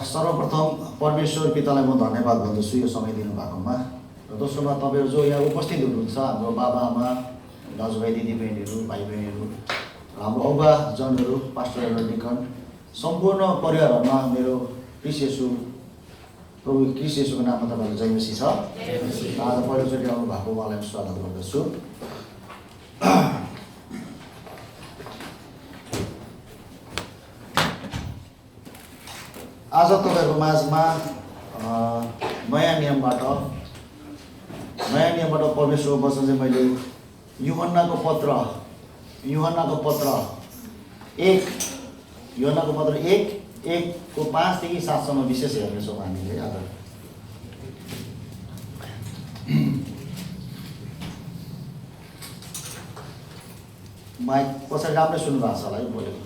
सर्वप्रथम परमेश्वर पितालाई म धन्यवाद भन्दछु यो समय दिनुभएकोमा र दोस्रोमा तपाईँहरू जो यहाँ उपस्थित हुनुहुन्छ हाम्रो बाबा आमा दाजुभाइ दिदीबहिनीहरू भाइ बहिनीहरू हाम्रो औगाजनहरू पास्टरहरू डिकन सम्पूर्ण परिवारहरूमा मेरो क्रिस्ट प्रभु क्रिस्ट येशूको नाममा तपाईँहरू जय मसीह छ। आज पहिलोचोटि आउनु भएको उहाँलाई स्वागत गर्दछु। आज तपाईँहरूको माझमा नयाँ नियमबाट परमेश्वरको वचन चाहिँ मैले यूहन्नाको पत्र 1:1को 5 देखि 7 सम्म विशेष हेर्नेछौँ हामीले आज। माइक पछाडि राम्रै सुन्नु भएको छ होला है बोलेको।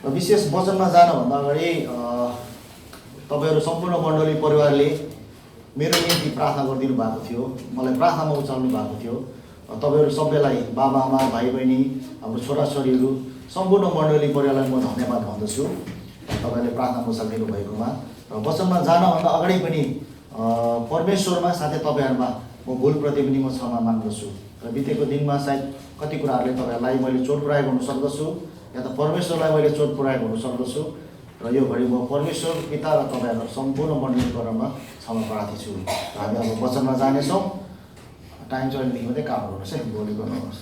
र विशेष वचनमा जानुभन्दा अगाडि तपाईँहरू सम्पूर्ण मण्डली परिवारले मेरो निम्ति प्रार्थना गरिदिनु भएको थियो, मलाई प्रार्थनामा उचाल्नु भएको थियो। तपाईँहरू सबैलाई बाबा आमा भाइ बहिनी हाम्रो छोराछोरीहरू सम्पूर्ण मण्डली परिवारलाई म धन्यवाद भन्दछु तपाईँले प्रार्थनामा उचालिदिनु भएकोमा। र वचनमा जानभन्दा अगाडि पनि परमेश्वरमा साथै तपाईँहरूमा म भुलप्रति पनि म क्षमा माग्दछु। र बितेको दिनमा सायद कति कुराहरूले तपाईँहरूलाई मैले चोट पुर्याएको हुन सक्दछु या त परमेश्वरलाई मैले चोट पुर्याएको हुन सक्दछु। र यो घडी म परमेश्वर पिता र तपाईँहरू सम्पूर्ण मण्डली परिवारमा क्षमा प्रार्थी छु। हामी अब वचनमा जानेछौँ। टाइम चलेदेखि मात्रै काम गर्नुहोस् है, बोली गर्नुहोस्।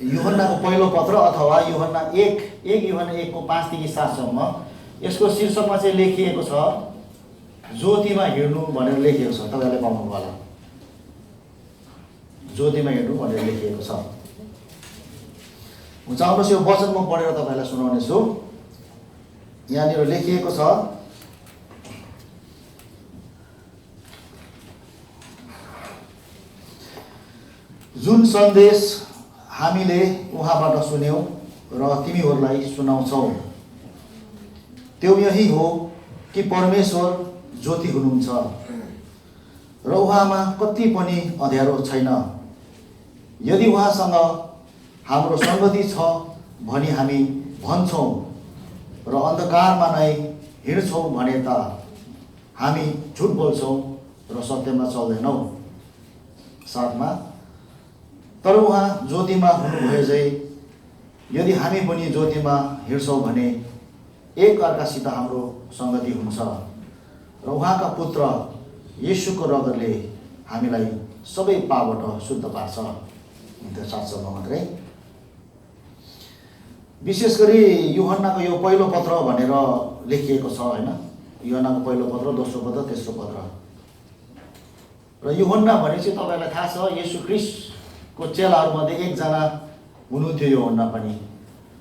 यूहन्नाको पहिलो पत्र अथवा यूहन्ना 1को 5 देखि 7 सम्म। यसको शीर्षकमा चाहिँ लेखिएको छ ज्योतिमा हिँड्नु भनेर लेखिएको छ। तपाईँहरूले पाउनु होला, ज्योतिमा हिँड्नु भनेर लेखिएको छ। हुन्छ, आउनुहोस् यो वचन म पढेर तपाईँलाई सुनाउने छु। यहाँनिर लेखिएको छ, जुन सन्देश हामीले उहाँबाट सुन्यौँ र तिमीहरूलाई सुनाउँछौ त्यो यही हो कि परमेश्वर ज्योति हुनुहुन्छ र उहाँमा कति पनि अँध्यारो छैन। यदि उहाँसँग हाम्रो सङ्गति छ भनी हामी भन्छौँ र अन्धकारमा नै हिँड्छौँ भने त हामी झुट बोल्छौँ र सत्यमा चल्दैनौँ। 7मा, तर उहाँ ज्योतिमा हुनुभए चाहिँ यदि हामी पनि ज्योतिमा हिँड्छौँ भने एक अर्कासित हाम्रो सङ्गति हुन्छ र उहाँका पुत्र येशूको रगतले हामीलाई सबै पापबाट शुद्ध पार्छ। त्यो 7 शब्द मात्रै। विशेष गरी यूहन्नाको यो पहिलो पत्र भनेर लेखिएको छ होइन। यूहन्नाको पहिलो पत्र, दोस्रो पत्र, तेस्रो पत्र। र यूहन्ना भने चाहिँ तपाईँलाई थाहा छ येशू ख्रिस्टको चेलाहरूमध्ये एकजना हुनुहुन्थ्यो यूहन्ना पनि।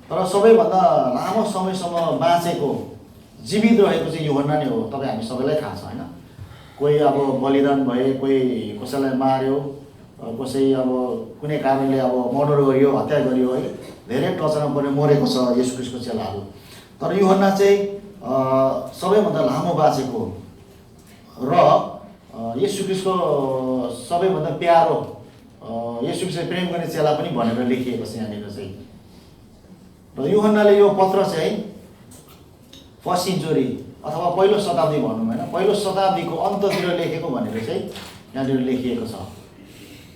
तर सबैभन्दा लामो समयसम्म बाँचेको जीवित रहेको चाहिँ यूहन्ना नै हो। तपाईँ हामी सबैलाई थाहा छ होइन। कोही अब बलिदान भए, कोही कसैलाई मार्यो, कसै अब कुनै कारणले अब मर्डर गरियो, हत्या गरियो है, धेरै टर्चरमा परेर मरेको छ येशू ख्रिस्टको चेलाहरू। तर यूहन्ना चाहिँ सबैभन्दा लामो बाँचेको र येशू ख्रिस्टको सबैभन्दा प्यारो, येशू ख्रिस्टलाई प्रेम गर्ने चेला पनि भनेर लेखिएको छ यहाँनिर चाहिँ। र यूहन्नाले यो पत्र चाहिँ फर्स्ट सेन्चुरी अथवा पहिलो शताब्दी भनौँ होइन, पहिलो शताब्दीको अन्ततिर लेखेको भनेर चाहिँ यहाँनिर लेखिएको छ।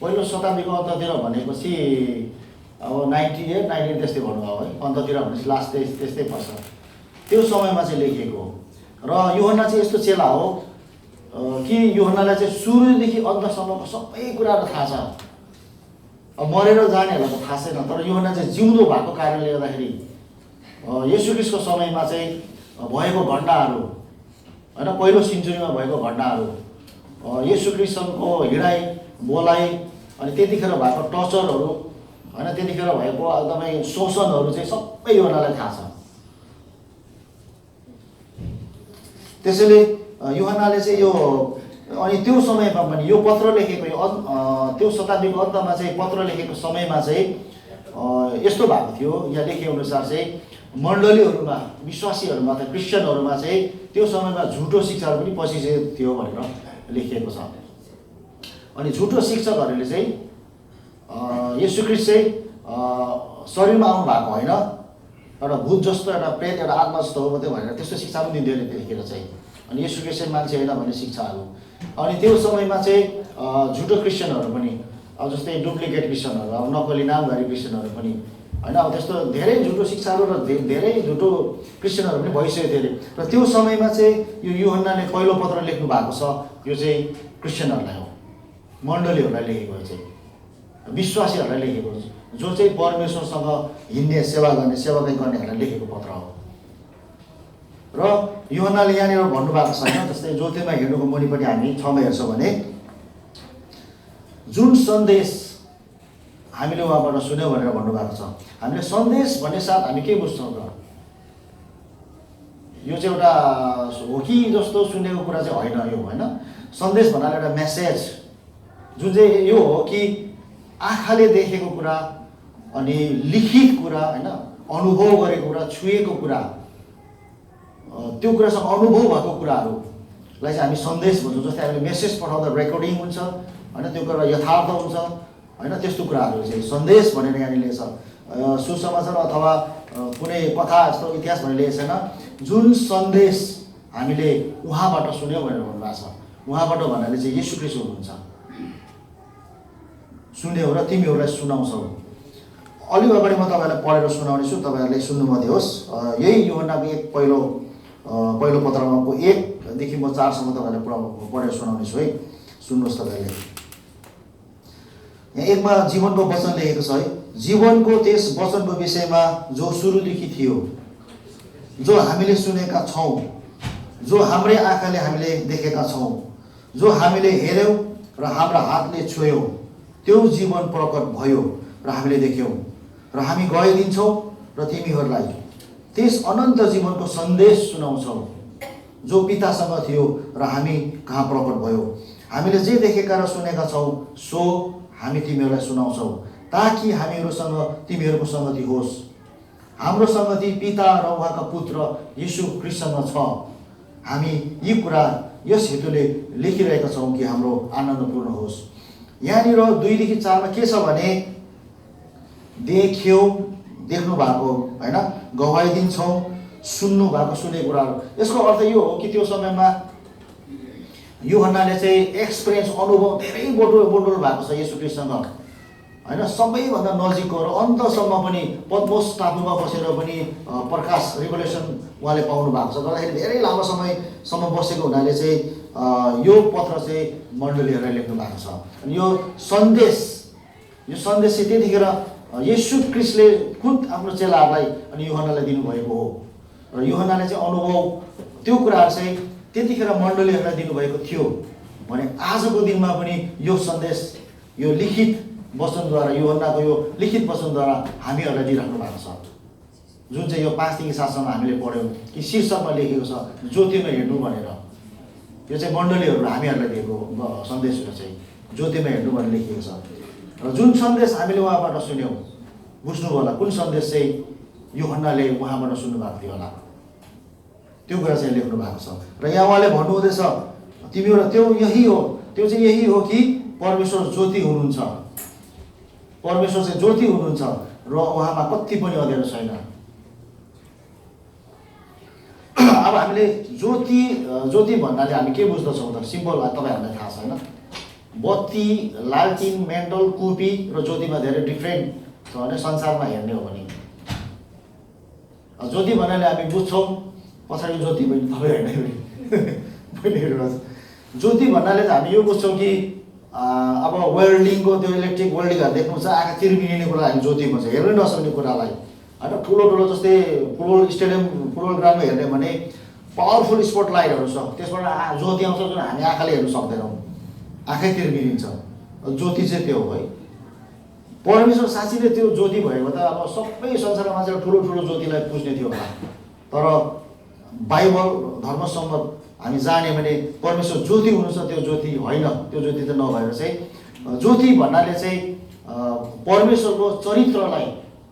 पहिलो शताब्दीको अन्ततिर भनेपछि अब 98 त्यस्तै भनौँ अब है। अन्ततिर भनेपछि लास्ट त्यस्तै पर्छ। त्यो समयमा चाहिँ लेखिएको र यूहन्ना चाहिँ यस्तो चेला हो कि यूहन्नालाई चाहिँ सुरुदेखि अन्तसम्मको सबै कुराहरू थाहा छ। अब मरेर जानेहरूलाई त थाहा छैन, तर यूहन्ना चाहिँ जिउँदो भएको कारणले गर्दाखेरि येशू ख्रिस्टको समयमा चाहिँ भएको घटनाहरू होइन, पहिलो सेन्चुरीमा भएको घटनाहरू, येशू ख्रिस्टको हिँडाइ बोलाइ, अनि त्यतिखेर भएको टर्चरहरू होइन, त्यतिखेर भएको एकदमै शोषणहरू चाहिँ सबै यूहन्नालाई थाहा छ। त्यसैले यूहन्नाले चाहिँ यो अनि त्यो समयमा पनि यो पत्र लेखेको त्यो शताब्दीको अन्तमा चाहिँ पत्र लेखेको समयमा चाहिँ यस्तो भएको थियो। यहाँ लेखेअनुसार चाहिँ मण्डलीहरूमा, विश्वासीहरूमा त क्रिस्चियनहरूमा चाहिँ त्यो समयमा झुटो शिक्षाहरू पनि पसिसकेको थियो भनेर लेखिएको छ। अनि झुटो शिक्षकहरूले चाहिँ येशू ख्रीष्ट चाहिँ शरीरमा आउनु भएको होइन, एउटा भूत जस्तो, एउटा प्रेत, एउटा आत्मा जस्तो हो मात्रै भनेर त्यस्तो शिक्षा पनि दिँदैन त्यतिखेर चाहिँ। अनि येशू ख्रीष्ट चाहिँ मान्छे होइन भन्ने शिक्षाहरू। अनि त्यो समयमा चाहिँ झुटो क्रिस्चियनहरू पनि, अब जस्तै डुप्लिकेट क्रिस्चियनहरू, अब नक्कली नामधारी क्रिस्चियनहरू पनि होइन, अब त्यस्तो धेरै झुटो शिक्षाहरू र धेरै झुटो क्रिस्चियनहरू पनि भइसकेको थियो अरे। र त्यो समयमा चाहिँ यो यूहन्नाले पहिलो पत्र लेख्नु भएको छ, यो चाहिँ क्रिस्चियनहरूलाई हो, मण्डलीहरूलाई लेखेको चाहिँ, विश्वासीहरूलाई लेखेको, जो चाहिँ परमेश्वरसँग हिँड्ने, सेवा गर्ने, सेवाकै गर्नेहरूलाई लेखेको पत्र हो। र यूहन्नाले यहाँनिर भन्नुभएको छ होइन, जस्तै ज्योतिमा हिँड्नुको मुनिपट्टि हामी 6मा हेर्छौँ भने, जुन सन्देश हामीले उहाँबाट सुन्यौँ भनेर भन्नुभएको छ। हामीले सन्देश भन्ने साथ हामी के बुझ्छौँ त? यो चाहिँ एउटा हो कि जस्तो सुनेको कुरा चाहिँ होइन यो, होइन। सन्देश भन्नाले एउटा मेसेज, जुन चाहिँ यो हो कि आँखाले देखेको कुरा अनि लिखित कुरा, होइन, अनुभव गरेको कुरा, छुएको कुरा, त्यो कुरासँग अनुभव भएको कुराहरूलाई चाहिँ हामी सन्देश भन्छौँ। जस्तै हामीले मेसेज पठाउँदा रेकर्डिङ हुन्छ, होइन, त्यो कुरा यथार्थ हुन्छ, होइन, त्यस्तो कुराहरू चाहिँ सन्देश भनेर यहाँनिर लेखेको छ। सुसमाचार अथवा कुनै कथा जस्तो इतिहास भनेर लेखेको छैन। जुन सन्देश हामीले उहाँबाट सुन्यौँ भनेर भन्नुभएको छ। उहाँबाट भन्नाले चाहिँ येशू ख्रीष्ट हुनुहुन्छ। सुन्यौ र तिमीहरूलाई सुनाउँछौ। अलि अगाडि म तपाईँहरूलाई पढेर सुनाउने छु, तपाईँहरूले सुन्नुमध्ये होस्। यही यूहन्नाको पहिलो पत्रमा 1 देखि म 4 सम्म तपाईँहरूलाई पुरा पढेर सुनाउने छु है, सुन्नुहोस् तपाईँहरूले। यहाँ 1मा जीवनको वचन लेखेको छ है। जीवनको त्यस वचनको विषयमा जो सुरुदेखि थियो, जो हामीले सुनेका छौँ, जो हाम्रै आँखाले हामीले देखेका छौँ, जो हामीले हेऱ्यौँ र हाम्रा हातले छुयौँ, त्यो जीवन प्रकट भयो र हामीले देख्यौँ र हामी गइदिन्छौँ र तिमीहरूलाई त्यस अनन्त जीवनको सन्देश सुनाउँछौँ, जो पितासँग थियो र हामी कहाँ प्रकट भयो। हामीले जे देखेका र सुनेका छौँ सो हामी तिमीहरूलाई सुनाउँछौँ, ताकि हामीहरूसँग तिमीहरूको सङ्गति होस्। हाम्रो सङ्गति पिता र उहाँका पुत्र येशू ख्रीष्टसँग छ। हामी यी कुरा यस हेतुले लेखिरहेका छौँ कि हाम्रो आनन्द पूर्ण होस्। यहाँनिर 2 देखि 4मा के छ भने, देख्यौँ, देख्नु भएको, होइन, गवाई दिन्छौँ, सुन्नु भएको, सुनेको कुराहरू। यसको अर्थ यो हो कि त्यो समयमा यूहन्नाले चाहिँ एक्सपिरियन्स, अनुभव धेरै बोल्नु भएको छ येशू ख्रीष्टसँग, होइन, सबैभन्दा नजिकको र अन्तसम्म पनि पद्मोस टापुमा बसेर पनि प्रकाश, रिभोल्युसन उहाँले पाउनु भएको छ। गर्दाखेरि धेरै लामो समयसम्म बसेको हुनाले चाहिँ यो पत्र चाहिँ मण्डलीहरूलाई लेख्नु भएको छ। अनि यो सन्देश चाहिँ त्यतिखेर येशू ख्रीष्टले खुद आफ्नो चेलाहरूलाई अनि यूहन्नालाई दिनुभएको हो। र यूहन्नाले चाहिँ अनुभव, त्यो कुराहरू चाहिँ त्यतिखेर मण्डलीहरूलाई दिनुभएको थियो भने आजको दिनमा पनि यो सन्देश, यो लिखित वचनद्वारा, यूहन्नाको यो लिखित वचनद्वारा हामीहरूलाई दिइराख्नु भएको छ। जुन चाहिँ यो 5 देखि 7 सम्म हामीले पढ्यौँ कि शीर्षकमा लेखेको छ ज्योतिमा हिँड्नु भनेर। यो चाहिँ मण्डलीहरू हामीहरूलाई दिएको सन्देशहरू चाहिँ ज्योतिमा हिँड्नु भनेर लेखिएको छ। र जुन सन्देश हामीले उहाँबाट सुन्यौँ, बुझ्नु होला कुन सन्देश चाहिँ यूहन्नाले उहाँबाट सुन्नुभएको थियो होला, त्यो कुरा चाहिँ लेख्नु भएको छ। र यहाँ उहाँले भन्नुहुँदैछ तिमीहरू त्यो यही हो, त्यो चाहिँ यही हो कि परमेश्वर ज्योति हुनुहुन्छ, परमेश्वर चाहिँ ज्योति हुनुहुन्छ र उहाँमा कति पनि अँध्यारो छैन। अब हामीले ज्योति भन्नाले हामी के बुझ्दछौँ त? सिम्पल तपाईँहरूलाई थाहा छ होइन? बत्ती, लालटिन, मेन्डल, कुपी र ज्योतिमा धेरै डिफ्रेन्ट छ भने संसारमा हेर्ने हो भने। ज्योति भन्नाले हामी बुझ्छौँ पछाडि ज्योति पनि तपाईँ हेर्नुहोस्। ज्योति भन्नाले चाहिँ हामी यो बुझ्छौँ कि अब वेल्डिङको त्यो इलेक्ट्रिक वेल्डिङहरू देख्नु छ, आँखा तिर्मिने कुरा हामी ज्योति भन्छ, हेर्नै नसक्ने कुरालाई, होइन। ठुलो जस्तै फुटबल स्टेडियम, फुटबल ग्राउन्डमा हेर्ने भने पावरफुल स्पट लाइटहरू छ, त्यसबाट ज्योति आउँछ जुन हामी आँखाले हेर्नु सक्दैनौँ, आँखै तिर्मिन्छ। ज्योति चाहिँ त्यो हो है। परमेश्वर साँच्चै त्यो ज्योति भएको त अब सबै संसारमा मान्छेले ठुलो ज्योतिलाई पुज्ने थियो होला। तर बाइबल धर्मसम्मत हामी जाने भने परमेश्वर ज्योति हुनुहुन्छ, त्यो ज्योति होइन, त्यो ज्योति त नभएर चाहिँ ज्योति भन्नाले चाहिँ परमेश्वरको चरित्रलाई,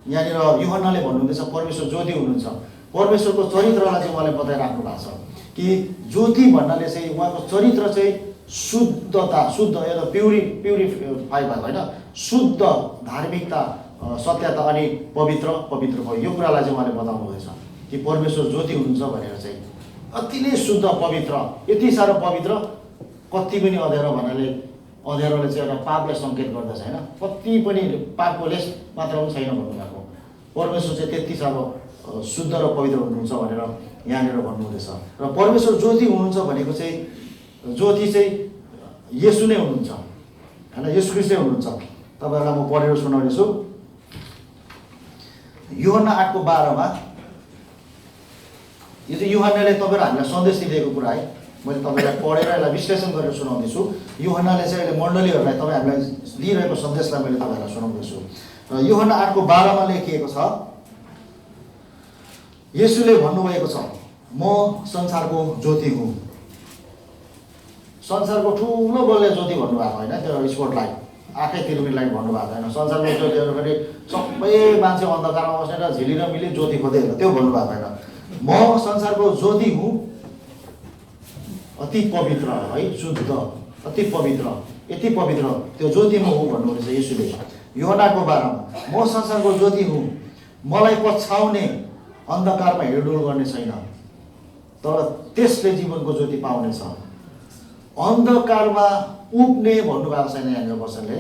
यहाँनिर यूहन्नाले भन्नुहुँदैछ परमेश्वर ज्योति हुनुहुन्छ, परमेश्वरको चरित्रलाई चाहिँ उहाँले बताइराख्नु भएको छ कि ज्योति भन्नाले चाहिँ उहाँको चरित्र चाहिँ शुद्धता, शुद्ध एउटा प्युरिफाई भएको होइन, शुद्ध धार्मिकता, सत्यता अनि पवित्र भयो। यो कुरालाई चाहिँ उहाँले बताउनु हुँदैछ कि परमेश्वर ज्योति हुनुहुन्छ भनेर चाहिँ अति नै शुद्ध पवित्र, यति साह्रो पवित्र कति पनि अँध्यारो भन्नाले अँध्यारोले चाहिँ एउटा पापलाई सङ्केत गर्दछ होइन, कति पनि पापको लेस मात्र पनि छैन भन्नुभएको। परमेश्वर चाहिँ त्यति साह्रो शुद्ध र पवित्र हुनुहुन्छ भनेर यहाँनिर भन्नुहुँदैछ। र परमेश्वर ज्योति हुनुहुन्छ भनेको चाहिँ ज्योति चाहिँ येशू नै हुनुहुन्छ होइन, येशू ख्रीष्ट नै हुनुहुन्छ। तपाईँहरूलाई म पढेर सुनाउनेछु। यूहन्ना 8:12 यो चाहिँ यूहन्नाले तपाईँहरू हामीलाई सन्देश दिएको कुरा है, मैले तपाईँलाई पढेर यसलाई विश्लेषण गरेर सुनाउँदैछु। यूहन्नाले चाहिँ अहिले मण्डलीहरूलाई तपाईँ हामीलाई दिइरहेको सन्देशलाई मैले तपाईँहरूलाई सुनाउँदैछु। र यूहन्ना 8:12 लेखिएको छ, येशूले भन्नुभएको छ, म संसारको ज्योति हुँ। संसारको ठुलो बलले ज्योति भन्नुभएको होइन, त्यो स्पोर्टलाई आँखै तिर्मिलाई भन्नुभएको होइन। संसारको ज्योति फेरि सबै मान्छे अन्धकारमा बस्ने र झिलिर मिली ज्योति खोज्दै होइन, त्यो भन्नुभएको होइन। म संसारको ज्योति हुँ, अति पवित्र है, शुद्ध, अति पवित्र, यति पवित्र त्यो ज्योति म हुँ भन्नुहुँदैछ येशूले। यूहन्ना 8:12 म संसारको ज्योति हुँ, मलाई पछ्याउने अन्धकारमा हिँडडुल गर्ने छैन, तर त्यसले जीवनको ज्योति पाउनेछ। अन्धकारमा उब्ने भन्नुभएको छैन यहाँनिर वचनले,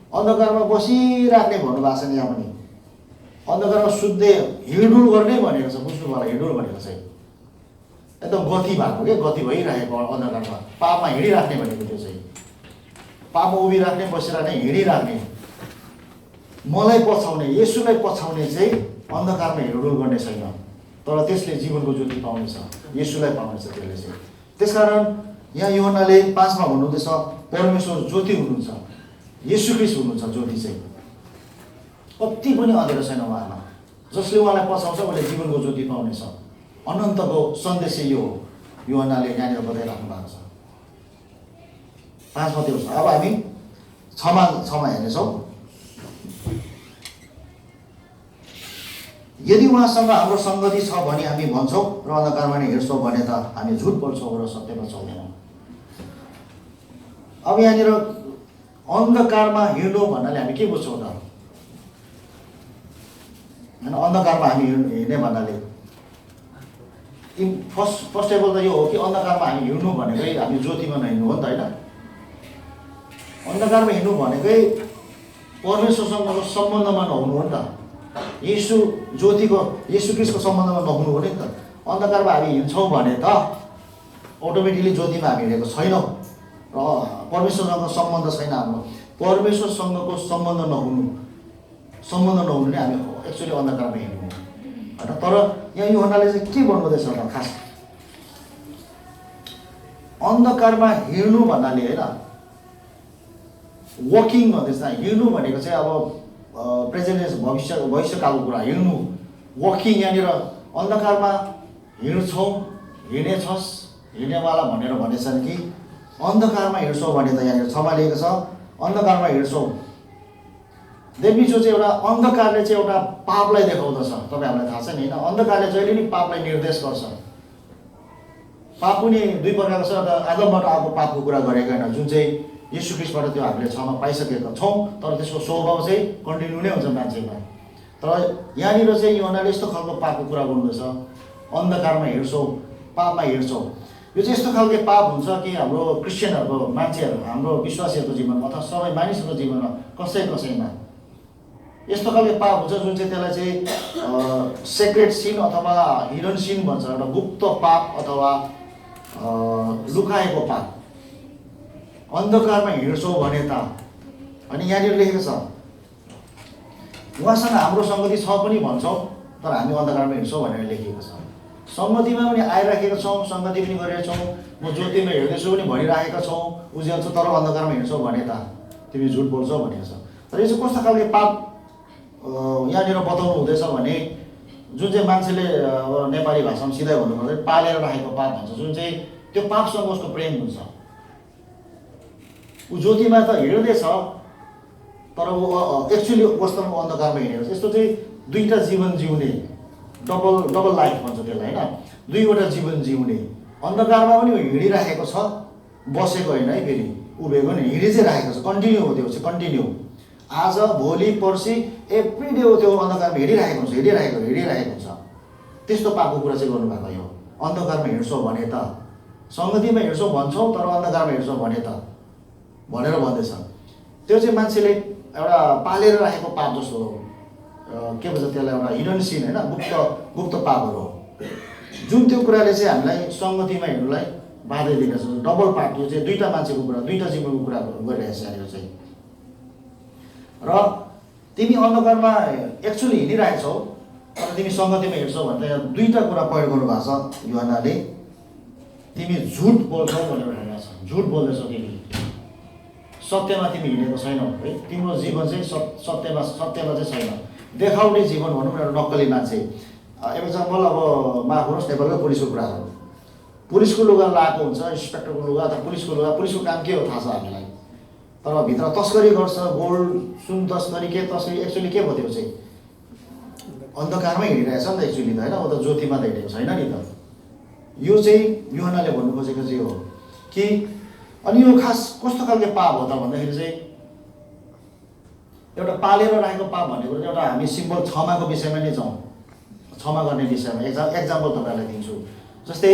अन्धकारमा बसिराख्ने भन्नुभएको छैन यहाँ पनि। अन्धकारमा शुद्धै हिँडडुल गर्ने भनेको छ, बुझ्नु होला, हिँडडुल भनेको चाहिँ एकदम गति भएको के, गति भइरहेको अन्धकारमा पापमा हिँडिराख्ने भनेको त्यो चाहिँ पापमा उभिराख्ने, बसिराख्ने, हिँडिराख्ने। मलाई पछाउने, येशूलाई पछाउने चाहिँ अन्धकारमा हिँडडुल गर्ने छैन, तर त्यसले जीवनको ज्योति पाउनेछ, येशूलाई पाउनेछ त्यसले चाहिँ। त्यसकारण यहाँ यूहन्नाले 5 भन्नुहुँदैछ परमेश्वर ज्योति हुनुहुन्छ, येशू ख्रीष्ट हुनुहुन्छ ज्योति चाहिँ। कति पनि अँध्यारो छैन उहाँमा, जसले उहाँलाई पछाउँछ उसले जीवनको ज्योति पाउनेछ। अनन्तको सन्देश यो हो, यूहन्नाले यहाँनिर बताइराख्नु भएको छ। 5 त्यो छ। अब हामी 6 हेर्नेछौँ। यदि उहाँसँग हाम्रो सङ्गति छ भने हामी भन्छौँ र अन्धकारमा नै हिँड्छौँ भने त हामी झुट बोल्छौँ र सत्यमा चल्दैनौँ। अब यहाँनिर अन्धकारमा हिँड्नु भन्नाले हामी के बुझ्छौँ त होइन, अन्धकारमा हामी हिँड्ने भन्नाले फर्स्टेबल त यो हो कि अन्धकारमा हामी हिँड्नु भनेकै हामी ज्योतिमा नहिँड्नु हो नि त होइन। अन्धकारमा हिँड्नु भनेकै परमेश्वरसँगको सम्बन्धमा नहुनु हो नि त, येशू ज्योतिको, येशू ख्रीष्टको सम्बन्धमा नहुनु हो नि त। अन्धकारमा हामी हिँड्छौँ भने त अटोमेटिकली ज्योतिमा हामी हिँडेको छैनौँ र परमेश्वरसँग सम्बन्ध छैन हाम्रो। परमेश्वरसँगको सम्बन्ध नहुनु नै हामी एक्चुअली अन्धकारमा हिँड्नु होइन। तर यहाँ यूहन्नाले चाहिँ के भन्नुहुँदैछ त खास, अन्धकारमा हिँड्नु भन्नाले होइन, वकिङ भन्दैछ। हिँड्नु भनेको चाहिँ अब प्रेजेन्ट भविष्यकालको कुरा, हिँड्नु, वकिङ। यहाँनिर अन्धकारमा हिँड्छौँ, हिँडेछस्, हिँड्नेवाला भनेर भनेछन् कि अन्धकारमा हिँड्छौँ भने त यहाँनिर 6 लेखेको छ, अन्धकारमा हिँड्छौँ। देवीचो चाहिँ एउटा अन्धकारले चाहिँ एउटा पापलाई देखाउँदछ। तपाईँ हामीलाई थाहा छ नि होइन, अन्धकारले जहिले पनि पापलाई निर्देश गर्छ। पाप पनि 2 प्रकारको छ, एउटा आदमबाट आएको पापको कुरा गरेको होइन, जुन चाहिँ येशू ख्रीष्टबाट त्यो हामीले 6मा पाइसकेका छौँ, तर त्यसको स्वभाव चाहिँ कन्टिन्यू नै हुन्छ मान्छेमा। तर यहाँनिर चाहिँ यूहन्नाले यस्तो खालको पापको कुरा गर्नुहुँदैछ, अन्धकारमा हिँड्छौँ, पापमा हिँड्छौँ। यो चाहिँ यस्तो खालको पाप हुन्छ कि हाम्रो क्रिस्चियनहरूको, मान्छेहरू, हाम्रो विश्वासीहरूको जीवनमा अथवा सबै मानिसहरूको जीवनमा कसैमा यस्तो खालको पाप हुन्छ जुन चाहिँ त्यसलाई चाहिँ सेक्रेट सिन अथवा हिडन सिन भन्छ, एउटा गुप्त पाप अथवा लुकाएको पाप। अन्धकारमा हिँड्छौँ भने त, अनि यहाँनिर लेखेको छ उहाँसँग हाम्रो सङ्गति छ पनि भन्छौँ, तर हामी अन्धकारमा हिँड्छौँ भनेर लेखिएको छ। सङ्गतिमा पनि आइराखेका छौँ, सङ्गति पनि गरेका छौँ, म ज्योतिमा हिँड्दैछु पनि भनिराखेका छौँ, उज्याउँछौँ, तर अन्धकारमा हिँड्छौँ भने त तिमी झुट बोल्छौ भनेको छ। तर यो चाहिँ कस्तो खालको पाप यहाँनिर बताउनु हुँदैछ भने, जुन चाहिँ मान्छेले अब नेपाली भाषामा सिधै भन्नुपर्दा पालेर राखेको पाप भन्छ, जुन चाहिँ त्यो पापसँग उसको प्रेम हुन्छ। ऊ ज्योतिमा त हिँड्दैछ तर ऊ एक्चुअली वास्तवमा अन्धकारमा हिँडेको छ। यस्तो चाहिँ 2टा जीवन जिउने, डबल लाइफ भन्छ त्यसलाई होइन, 2वटा जीवन जिउने। अन्धकारमा पनि हिँडिराखेको छ बसेको होइन है, फेरि उभिएको नि, हिँडि चाहिँ राखेको छ, कन्टिन्यू हो, त्यो चाहिँ कन्टिन्यू, आज भोलि पर्सि एभ्री डे हो, त्यो अन्धकारमा हिँडिरहेको हुन्छ, हिँडिरहेको हुन्छ। त्यस्तो पापको कुरा चाहिँ गर्नुभएको यो। अन्धकारमा हिँड्छौ भने त, सङ्गतिमा हिँड्छौ भन्छौ तर अन्धकारमा हिँड्छौ भने त भनेर भन्दैछ। त्यो चाहिँ मान्छेले एउटा पालेर राखेको पाप जस्तो हो, के भन्छ त्यसलाई, एउटा हिडन सिन होइन, गुप्त पापहरू हो, जुन त्यो कुराले चाहिँ हामीलाई सङ्गतिमा हिँड्नुलाई बाधा दिएको छ। डबल पाप, यो चाहिँ दुईवटा मान्छेको कुरा, दुईवटा जीवनको कुरा गरिरहेको छ यहाँनिर चाहिँ। र तिमी अन्धकारमा एक्चुअली हिँडिरहेछौ तर तिमी सङ्गतिमा हिँड्छौ भने त यहाँ दुईवटा कुरा प्रयोग गर्नुभएको छ यूहन्नाले। तिमी झुट बोल्छौ भनेर भनेको छ, झुट बोल्दैछौ तिमी, सत्यमा तिमी हिँडेको छैनौ है, तिम्रो जीवन चाहिँ सत्यमा चाहिँ छैन, देखाउने जीवन भनौँ न, एउटा नक्कली मान्छे। एक्जाम्पल, अब माफ गर्नुहोस्, नेपालको पुलिसको कुरा हो, पुलिसको लुगा लगाएको हुन्छ, इन्सपेक्टरको लुगा अथवा पुलिसको लुगा, पुलिसको काम के हो थाहा छ हामीलाई, तर भित्र तस्करी गर्छ, गोल्ड सुन तस्करी, के तस्करी, एक्चुअली के भयो त्यो चाहिँ अन्धकारमै हिँडिरहेछ नि त एक्चुअली त होइन, ऊ त ज्योतिमा त हिँडेको छैन नि त। यो चाहिँ यूहन्नाले भन्नु खोजेको चाहिँ हो कि, अनि यो खास कस्तो खालको पाप हो त भन्दाखेरि चाहिँ एउटा पालेर राखेको पाप भनेको चाहिँ एउटा हामी सिम्पल क्षमाको विषयमा नै जाउँ, क्षमा गर्ने विषयमा एक्जाम्पल तपाईँहरूलाई दिन्छु। जस्तै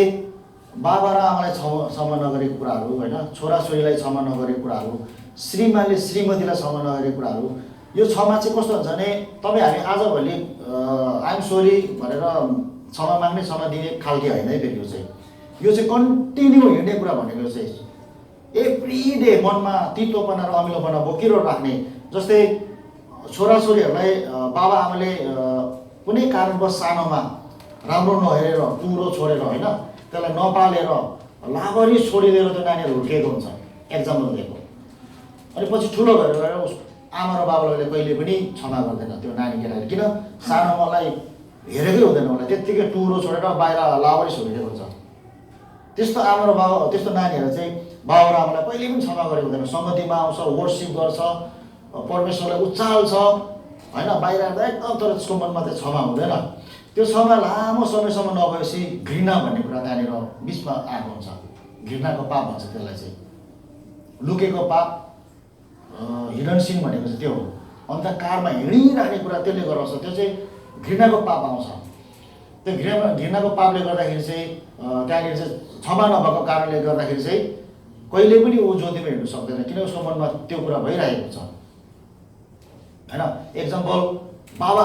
बाबा र आमालाई क्षमा नगरेको कुराहरू होइन, छोराछोरीलाई क्षमा नगरेको कुराहरू, श्रीमानले श्रीमतीलाई क्षमा नगरेको कुराहरू, यो क्षमा चाहिँ कस्तो हुन्छ भने तपाईँ हामी आजभोलि आइएम सोरी भनेर क्षमा माग्ने, क्षमा दिने खालके होइन है फेरि यो चाहिँ कन्टिन्यू हिँड्ने कुरा भनेको चाहिँ एभ्री डे मनमा तितोपना र अमिलोपना बोकिरो राख्ने। जस्तै छोराछोरीहरूलाई बाबा आमाले कुनै कारणवश सानोमा राम्रो नहेरेर टुरो छोडेर होइन, त्यसलाई नपालेर लाभरी छोडिदिएर त्यो नानीहरू हुर्किएको हुन्छ, एक्जाम्पल दिएको। अनि पछि ठुलो भएर आमा र बाबाले कहिले पनि क्षमा गर्दैन त्यो नानी केटाले, किन सानोमालाई हेरेकै हुँदैन, उसलाई त्यत्तिकै टुरो छोडेर बाहिर लाभरी छोडिदिएको हुन्छ। त्यस्तो आमा र बाबा, त्यस्तो नानीहरू चाहिँ बाबा र आमालाई कहिले पनि क्षमा गरेको हुँदैन, सङ्गतिमा आउँछ, वर्सिप गर्छ, परमेश्वरलाई उचाल्छ होइन, बाहिर आएर एकदम, तर त्यसको मनमा चाहिँ क्षमा हुँदैन। त्यो क्षमा लामो समयसम्म नभएपछि घृणा भन्ने कुरा त्यहाँनिर बिचमा आएको हुन्छ, घृणाको पाप भन्छ त्यसलाई चाहिँ, लुकेको पाप, हिडन सिन भनेको चाहिँ त्यो हो। अन्धकारमा हिँडिराख्ने कुरा त्यसले गराउँछ, त्यो चाहिँ घृणाको पाप आउँछ। त्यो घृणाको पापले गर्दाखेरि चाहिँ त्यहाँनिर चाहिँ क्षमा नभएको कारणले गर्दाखेरि चाहिँ कहिले पनि ऊ ज्योतिमा हिँड्नु सक्दैन, किन उसको मनमा त्यो कुरा भइरहेको छ होइन। एक्जाम्पल, बाबा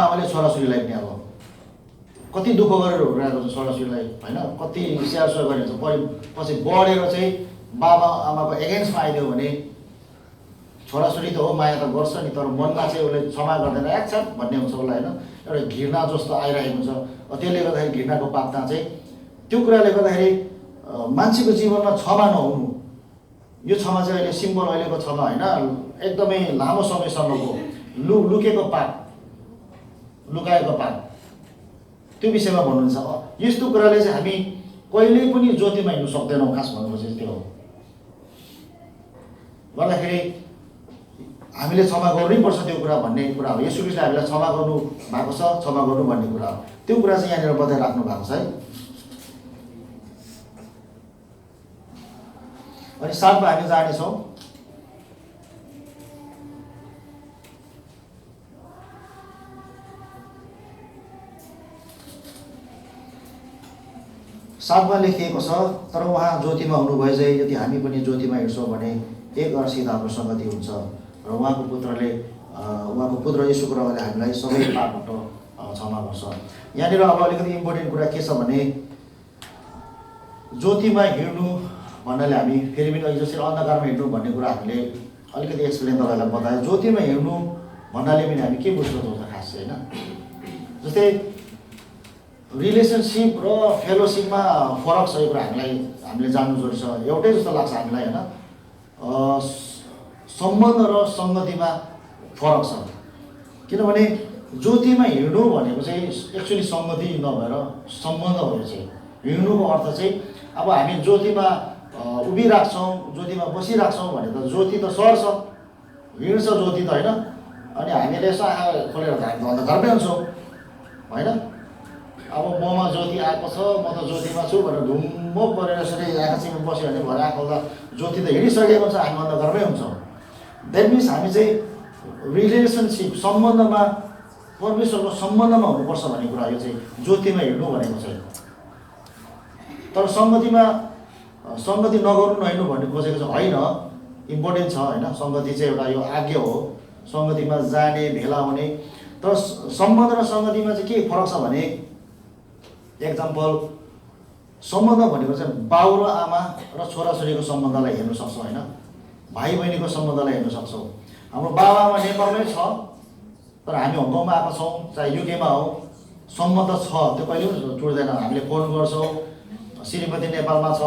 आमाले छोराछोरीलाई पनि अब कति दुःख गरेर हुर्काएको छ छोराछोरीलाई होइन, कति स्याहार सुहार गरेको छ, पछि बढेर चाहिँ बाबा आमाको एगेन्स्टमा आइदियो भने छोराछोरी त हो, माया त गर्छ नि, तर मनमा चाहिँ उसले क्षमा गर्दैन, एक्छ भन्ने हुन्छ उसलाई होइन, एउटा घृणा जस्तो आइरहेको हुन्छ। त्यसले गर्दाखेरि घृणाको पाप चाहिँ त्यो कुराले गर्दाखेरि मान्छेको जीवनमा क्षमा नहुनु, यो क्षमा चाहिँ अहिले सिम्पल अहिलेको क्षमा होइन, एकदमै लामो समयसम्मको लुकेको पाप, लुकाएको पाप, त्यो विषयमा भन्नुहुन्छ। यस्तो कुराले चाहिँ हामी कहिल्यै पनि ज्योतिमा हिँड्नु सक्दैनौँ, खास भन्नुपर्छ त्यो हो। गर्दाखेरि हामीले क्षमा गर्नैपर्छ त्यो कुरा भन्ने कुरा हो। येशू ख्रीष्टले हामीलाई क्षमा गर्नु भएको छ, क्षमा गर्नु भन्ने कुरा हो। त्यो कुरा चाहिँ यहाँनिर बताइराख्नु भएको छ है। अनि 7 मा हामी जानेछौँ। साथमा लेखिएको छ, तर उहाँ ज्योतिमा हुनुभए चाहिँ यदि हामी पनि ज्योतिमा हिँड्छौँ भने एक अर्सित हाम्रो सङ्गति हुन्छ र उहाँको पुत्र येशूको रगतले हामीलाई सबै पापबाट क्षमा गर्छ। यहाँनिर अब अलिकति इम्पोर्टेन्ट कुरा के छ भने ज्योतिमा हिँड्नु भन्नाले हामी फेरि पनि जसरी अन्धकारमा हिँड्नु भन्ने कुरा हामीले अलिकति एक्सप्लेन तपाईँहरूलाई बतायो। ज्योतिमा हिँड्नु भन्नाले पनि हामी के बुझ्छौँ त खास चाहिँ होइन, जस्तै रिलेसनसिप र फेलोसिपमा फरक छ, यो कुरा हामीले जान्नु जरुरी छ। एउटै जस्तो लाग्छ हामीलाई होइन, सम्बन्ध र सङ्गतिमा फरक छ। किनभने ज्योतिमा हिँड्नु भनेको चाहिँ एक्चुअली सङ्गति नभएर सम्बन्ध हो। चाहिँ हिँड्नुको अर्थ चाहिँ अब हामी ज्योतिमा उभिराख्छौँ, ज्योतिमा बसिराख्छौँ भने त ज्योति त सर्छ, हिँड्छ ज्योति त होइन। अनि हामीले यसो आँखा खोलेर त हामी अन्धकारमै हुन्छौँ होइन। अब ममा ज्योति आएको छ, म त ज्योतिमा छु भनेर ढुम्म परेर यसरी आँखा चिम्म बस्यो भने भरे आँखा खोल्दा ज्योति त हिँडिसकेको छ, हामी अन्धकारमै हुन्छौँ। द्याट मिन्स हामी चाहिँ रिलेसनसिप सम्बन्धमा परमेश्वरको सम्बन्धमा हुनुपर्छ भन्ने कुरा यो चाहिँ ज्योतिमा हिँड्नु भनेको चाहिँ। तर सङ्गति नगर्नु नहिँड्नु भन्ने खोजेको चाहिँ होइन, इम्पोर्टेन्ट छ होइन। सङ्गति चाहिँ एउटा यो आज्ञा हो, सङ्गतिमा जाने भेला हुने। तर सम्बन्ध र सङ्गतिमा चाहिँ के फरक छ भने, एक्जाम्पल सम्बन्ध भनेको चाहिँ बाउ र आमा र छोराछोरीको सम्बन्धलाई हेर्न सक्छौँ होइन, भाइ बहिनीको सम्बन्धलाई हेर्न सक्छौँ। हाम्रो बाबा आमा नेपालमै छ तर हामी हङकङमा आएको छौँ, चाहे युकेमा हो, सम्बन्ध छ, त्यो कहिले पनि टुट्दैन। हामीले फोन गर्छौँ, श्रीमती नेपालमा छ,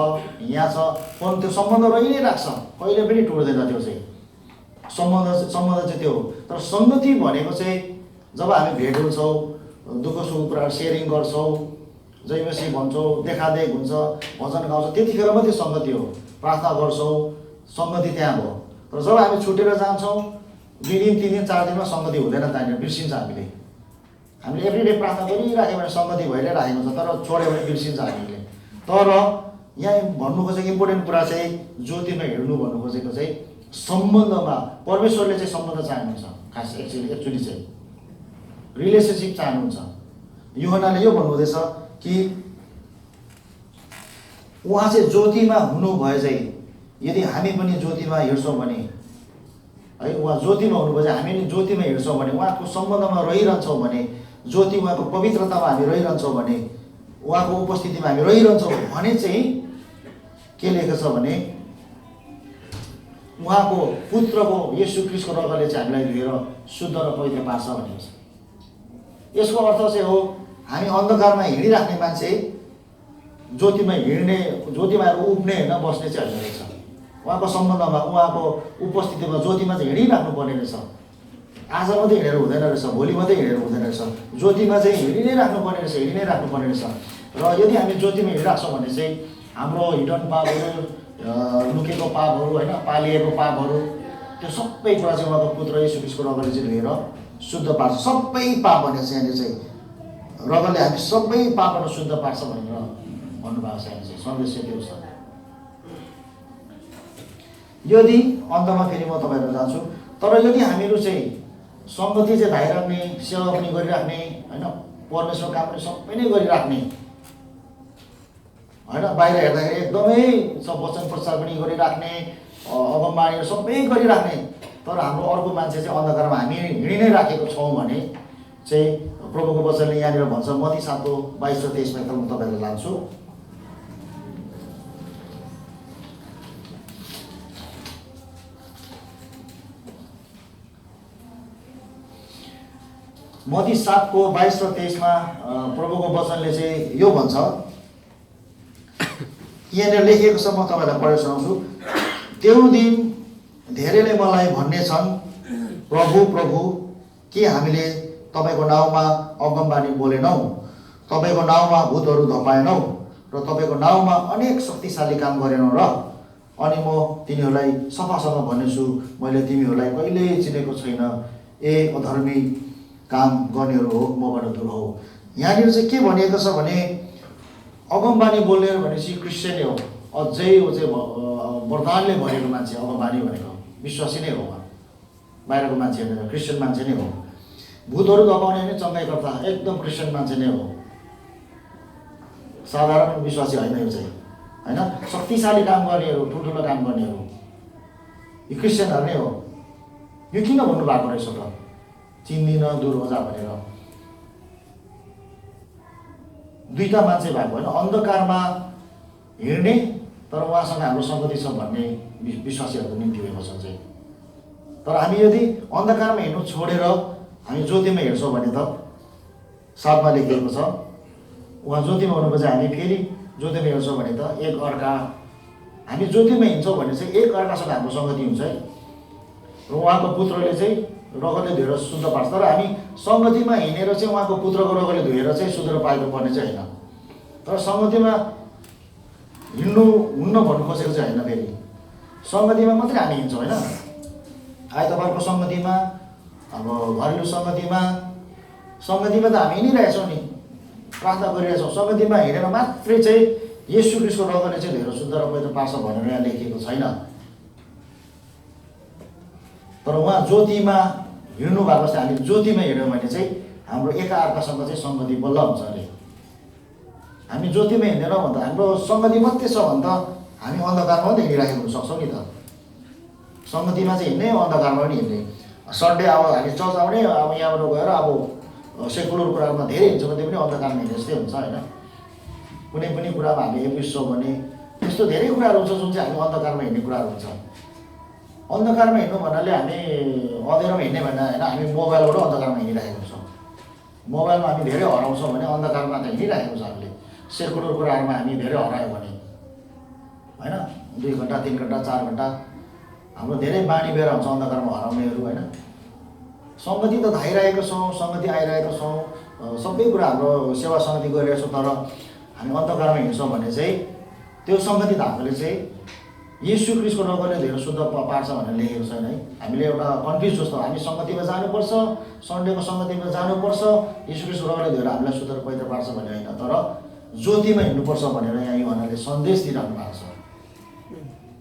यहाँ छ, फोन, त्यो सम्बन्ध रहि नै राख्छ, कहिले पनि टुट्दैन। त्यो चाहिँ सम्बन्ध चाहिँ त्यो हो। तर सङ्गति भनेको चाहिँ जब हामी भेट हुन्छौँ, दुःख सुख कुराहरू सेयरिङ गर्छौँ, जय मसी भन्छौँ, देखादेख हुन्छ, भजन गाउँछौँ, त्यतिखेर मात्रै सङ्गति हो। प्रार्थना गर्छौँ, सङ्गति त्यहाँ भयो। तर जब हामी छुटेर जान्छौँ, 2 दिन 3 दिन 4 दिनमा सङ्गति हुँदैन, त्यहाँनिर बिर्सिन्छ। हामीले एभ्रिडे प्रार्थना गरिराख्यो भने सङ्गति भइरहेको राखेको छ, तर छोड्यो भने बिर्सिन्छ हामीले। तर यहाँ भन्नु खोजेको इम्पोर्टेन्ट कुरा चाहिँ ज्योतिमा हिँड्नु भन्नु खोजेको चाहिँ सम्बन्धमा, परमेश्वरले चाहिँ सम्बन्ध चाहनुहुन्छ, खास एक्चुअली चाहिँ रिलेसनसिप चाहनुहुन्छ। यूहन्नाले यो भन्नुहुँदैछ कि उहाँ चाहिँ ज्योतिमा हुनु भए चाहिँ, यदि हामी पनि ज्योतिमा हिँड्छौँ भने है, उहाँ ज्योतिमा हुनुभयो चाहिँ हामी पनि ज्योतिमा हिँड्छौँ भने, उहाँको सम्बन्धमा रहिरहन्छौँ भने, ज्योति उहाँको पवित्रतामा हामी रहिरहन्छौँ भने, उहाँको उपस्थितिमा हामी रहिरहन्छौँ भने चाहिँ के लेखेको छ भने, उहाँको पुत्रको येशू ख्रीष्टको रगतले चाहिँ हामीलाई धोएर शुद्ध र पवित्र पार्छ भनेको छ। यसको अर्थ चाहिँ हो हामी अन्धकारमा हिँडिराख्ने मान्छे ज्योतिमा उभिने होइन, बस्ने चाहिँ होइन रहेछ। उहाँको सम्बन्धमा, उहाँको उपस्थितिमा, ज्योतिमा चाहिँ हिँडिराख्नु पर्ने रहेछ। आज मात्रै हिँडेर हुँदैन रहेछ, भोलि मात्रै हिँडेर हुँदैन रहेछ, ज्योतिमा चाहिँ हिँडि नै राख्नुपर्ने रहेछ। र यदि हामी ज्योतिमा हिँडिराख्छौँ भने चाहिँ हाम्रो हिडन पापहरू, लुकेको पापहरू होइन, पालिएको पापहरू, त्यो सबै कुरा चाहिँ उहाँको पुत्र येशू ख्रीष्टको रगतले चाहिँ धोएर शुद्ध पार्छ। सबै पाप भनेको चाहिँ यहाँनिर चाहिँ रगतले हामी सबै पापहरू शुद्ध पार्छ भनेर भन्नुभएको छ। यहाँ चाहिँ सन्देश चाहिँ त्यो छ। यदि अन्तमा फेरि म तपाईँहरू जान्छु, तर यदि हामीहरू चाहिँ सङ्गति चाहिँ धाइराख्ने, सेवा पनि गरिराख्ने होइन, परमेश्वर काम पनि सबै नै गरिराख्ने होइन, बाहिर हेर्दाखेरि एकदमै वचन प्रचार पनि गरिराख्ने, अगमबाणीहरू सबै गरिराख्ने, तर हाम्रो अर्को मान्छे चाहिँ अन्धकारमा हामी हिँडि नै राखेको छौँ भने चाहिँ प्रभुको वचनले यहाँनिर भन्छ, मत्ती 7:22 र 23 म तपाईँहरूलाई लान्छु। मत्ती 7:22 र 23 प्रभुको वचनले चाहिँ यो भन्छ, यहाँनिर लेखिएको छ, म तपाईँलाई पढेर सुनाउँछु। त्यो दिन धेरैले मलाई भन्ने छन्, प्रभु प्रभु, के हामीले तपाईँको नाउँमा अगमबाणी बोलेनौँ, तपाईँको नाउँमा भूतहरू धपाएनौँ र तपाईँको नाउँमा अनेक शक्तिशाली काम गरेनौँ र? अनि म तिनीहरूलाई सफासँग भन्नेछु, मैले तिमीहरूलाई कहिल्यै चिनेको छैन, ए अधर्मी काम गर्नेहरू हो, मबाट दूर हो। यहाँनिर चाहिँ के भनिएको छ भने, अगमबाणी बोल्ने भनेपछि क्रिस्चियनै हो, अझै ऊ चाहिँ वरदानले भरेको मान्छे। अगमबाणी भनेको विश्वासी नै हो, बाहिरको मान्छे होइन, क्रिस्चियन मान्छे नै हो। भूतहरू धपाउने नै चङ्गाइकर्ता एकदम क्रिस्चियन मान्छे नै हो, साधारण विश्वासी होइन यो चाहिँ होइन। शक्तिशाली काम गर्नेहरू, ठुल्ठुलो काम गर्नेहरू यो क्रिस्चियनहरू नै हो। यो किन भन्नुभएको रहेछ त, चिन्दिन, दूर हो जा भनेर? दुईटा मान्छे भएको होइन, अन्धकारमा हिँड्ने तर उहाँसँग हाम्रो सङ्गति छ भन्ने विश्वासीहरूको निम्ति भएको छ चाहिँ। तर हामी यदि अन्धकारमा हिँड्नु छोडेर हामी ज्योतिमा हिँड्छौँ भने त 7 मा लेखिएको छ, उहाँ ज्योतिमा हुनुपर्छ, हामी फेरि ज्योतिमा हिँड्छौँ भने त एक अर्का, हामी ज्योतिमा हिँड्छौँ भने चाहिँ एक अर्कासँग हाम्रो सङ्गति हुन्छ है। र उहाँको पुत्रले चाहिँ रगतले धोएर शुद्ध पार्छ। तर हामी सङ्गतिमा हिँडेर चाहिँ उहाँको पुत्रको रगतले धोएर चाहिँ शुद्ध पाएको पर्ने चाहिँ होइन। तर सङ्गतिमा हुन्न भन्नु खोजेको चाहिँ होइन। फेरि सङ्गतिमा मात्रै हामी हिँड्छौँ होइन, आइतबारको सङ्गतिमा, अब घरेलु सङ्गतिमा त हामी हिँडिरहेछौँ नि। प्रार्थना गरिरहेछौँ। सङ्गतिमा हिँडेर मात्रै चाहिँ येशू ख्रीष्टको रगतले चाहिँ धेरै शुद्ध र पवित्र पार्छ भनेर यहाँ लेखिएको छैन। तर उहाँ ज्योतिमा हिँड्नु भएको जस्तै हामी ज्योतिमा हिँड्यौँ भने चाहिँ हाम्रो एकाअर्कासँग चाहिँ सङ्गति बल्ल हुन्छ अरे। हामी ज्योतिमा हिँड्दैनौँ भने त हाम्रो सङ्गति मात्रै छ भने त हामी अन्धकारमा मात्रै हिँडिराखेको हुनसक्छौँ नि त। सङ्गतिमा चाहिँ हिँड्ने, अन्धकारमा पनि हिँड्ने। सन्डे अब हामी चर्च आउने, अब यहाँबाट गएर अब सेकुलर कुराहरूमा धेरै हिँड्छ भने पनि अन्धकारमा हिँड्ने जस्तै हुन्छ होइन। कुनै पनि कुरामा हामी एकविस छौँ भने त्यस्तो धेरै कुराहरू हुन्छ जुन चाहिँ हामी अन्धकारमा हिँड्ने कुराहरू हुन्छ। अन्धकारमा हिँड्नु भन्नाले हामी अँध्यारोमा हिँड्ने भनेर होइन, हामी मोबाइलबाट अन्धकारमा हिँडिराखेको हुन्छौँ। मोबाइलमा हामी धेरै हराउँछौँ भने अन्धकारमा त हिँडिराखेको छ हामीले। सेकुलर कुराहरूमा हामी धेरै हरायौँ भने होइन, 2 घन्टा 3 घन्टा 4 घन्टा हाम्रो धेरै बानी बेर हुन्छ अन्धकारमा हराउनेहरू होइन। सङ्गति त धाइरहेको छौँ, सङ्गति आइरहेको छौँ, सबै कुरा हाम्रो सेवा सङ्गति गरिरहेको छौँ, तर हामी अन्धकारमा हिँड्छौँ भने चाहिँ त्यो सङ्गति धाएकोले चाहिँ येशू ख्रीष्टको रगतले धेरै शुद्ध पार्छ भनेर लेखेको छैन है। हामीले एउटा कन्फ्युज जस्तो हामी सङ्गतिमा जानुपर्छ, सन्डेको सङ्गतिमा जानुपर्छ, येशू ख्रीष्टको रगतले धेरै हामीलाई शुद्ध र पवित्र पार्छ भनेर होइन, तर ज्योतिमा हिँड्नुपर्छ भनेर यहाँ युहन्नाले सन्देश दिइराख्नु भएको छ।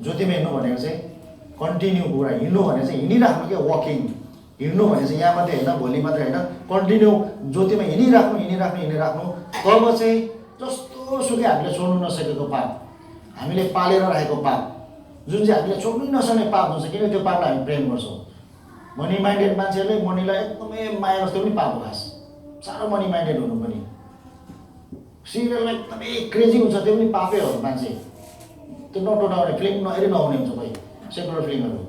ज्योतिमा हिँड्नु भनेको चाहिँ कन्टिन्यू कुरा, हिँड्नु भने चाहिँ हिँडिराख्नु क्या, वकिङ। हिँड्नु भने चाहिँ यहाँ मात्रै होइन, भोलि मात्रै होइन, कन्टिन्यू ज्योतिमा हिँडिराख्नु। तब चाहिँ जस्तो सुकै हामीले छोड्नु नसकेको पाप, हामीले पालेर राखेको पाप, जुन चाहिँ हामीले छोड्नै नसक्ने पाप हुन्छ, किन त्यो पापलाई हामी प्रेम गर्छौँ। मनी माइन्डेड मान्छेहरूले मनीलाई एकदमै माया गर्छ, त्यो पनि पाप हो खास। साह्रो मनी माइन्डेड हुनु पनि, सिरियलमा एकदमै क्रेजी हुन्छ, त्यो पनि पापै हो। मान्छे त्यो नटोटाउने फिल्म नहेरी नहुने हुन्छ कोही, सेकुलर फिल्महरू,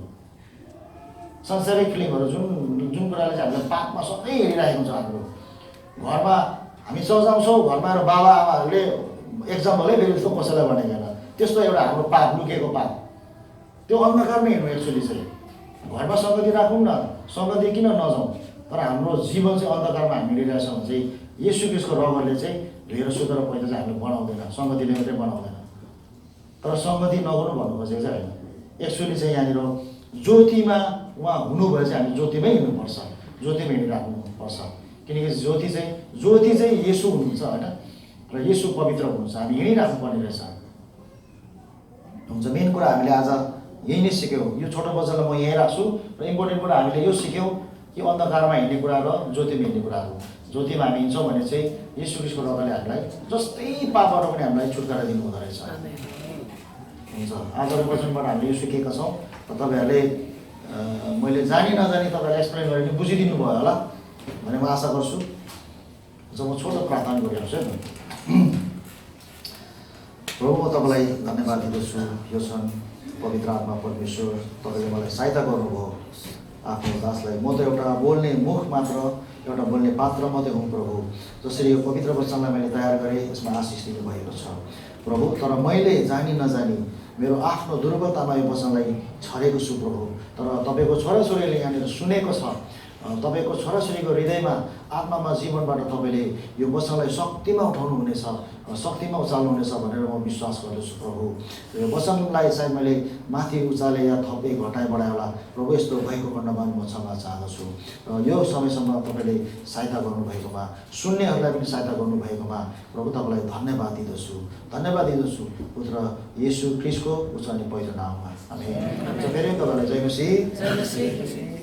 सांसारिक फिल्महरू, जुन कुराले चाहिँ हामीलाई पापमा सधैँ हेरिरहेको हुन्छ। हाम्रो घरमा हामी चर्च आउँछौँ, घरमा आएर बाबा आमाहरूले एक्जाम्पल है फेरि जस्तो कसैलाई भनेको होइन, त्यस्तो एउटा हाम्रो पाप, लुकेको पाप, त्यो अन्धकारमा हिँड्नु। एक्चुअली चाहिँ घरमा सङ्गति राखौँ न, सङ्गति किन नजाउँ, तर हाम्रो जीवन चाहिँ अन्धकारमा हामी हिँडिरहेछौँ भने चाहिँ येशू ख्रीष्टको रगतले चाहिँ धेरै शुद्ध र पवित्र चाहिँ हामीले बनाउँदैन, सङ्गतिले मात्रै बनाउँदैन। तर सङ्गति नगर्नु भन्नु खोजेको चाहिँ होइन। एक्चुअली चाहिँ यहाँनिर ज्योतिमा उहाँ हुनुभयो चाहिँ हामी ज्योतिमै हिँड्नुपर्छ, ज्योतिमा हिँडिराख्नुपर्छ। किनकि ज्योति चाहिँ येशू हुनुहुन्छ होइन, र येशू पवित्र हुनुहुन्छ, हामी हिँडिराख्नुपर्ने रहेछ। हुन्छ, मेन कुरा हामीले आज यही नै सिक्यौँ। यो छोटो बच्चालाई म यहीँ राख्छु र इम्पोर्टेन्ट कुरा हामीले यो सिक्यौँ कि अन्धकारमा हिँड्ने कुरा र ज्योतिमा हिँड्ने कुराहरू। ज्योतिमा हामी हिँड्छौँ भने चाहिँ येशू ख्रीष्टको रगतले हामीलाई जस्तै पापबाट पनि हामीलाई छुटकारा दिनु हुँदो रहेछ। हुन्छ, आजको वचनबाट हामीले यो सिकेका छौँ र तपाईँहरूले मैले जानी नजानी तपाईँहरूले एक्सप्लेन गरेर बुझिदिनु भयो होला भन्ने म आशा गर्छु। जब म छोटो प्रार्थना गरिहाल्छु है। प्रभु, म तपाईँलाई धन्यवाद दिँदछु। यो क्षण पवित्र आत्मा परमेश्वर तपाईँले मलाई सहायता गर्नुभयो। आफ्नो दासलाई म त एउटा बोल्ने मुख मात्र, एउटा बोल्ने पात्र मात्रै हुँ प्रभु। जसरी यो पवित्र वचनलाई मैले तयार गरेँ, यसमा आशिष दिनुभएको छ प्रभु। तर मैले जानी नजानी मेरो आफ्नो दुर्बलतामा यो वचनलाई छरेको छु प्रभु। तर तपाईँको छोराछोरीले यहाँनिर सुनेको छ, तपाईँको छोराछोरीको हृदयमा आत्मामा जीवनबाट तपाईँले यो वचनलाई शक्तिमा उठाउनु हुनेछ, शक्तिमा उचाल्नुहुनेछ भनेर म विश्वास गर्दछु प्रभु। यो वचनलाई चाहिँ मैले माथि उचाले या थपे घटाए बढाए होला प्रभु, यस्तो भएको खण्डमा म क्षमा चाहदछु। र यो समयसम्म तपाईँले सहायता गर्नुभएकोमा, सुन्नेहरूलाई पनि सहायता गर्नुभएकोमा प्रभु तपाईँलाई धन्यवाद दिँदछु। पुत्र येशू ख्रीष्टको उच्च अनि पवित्र नाममा आमेन। फेरि तपाईँलाई जय मसीह।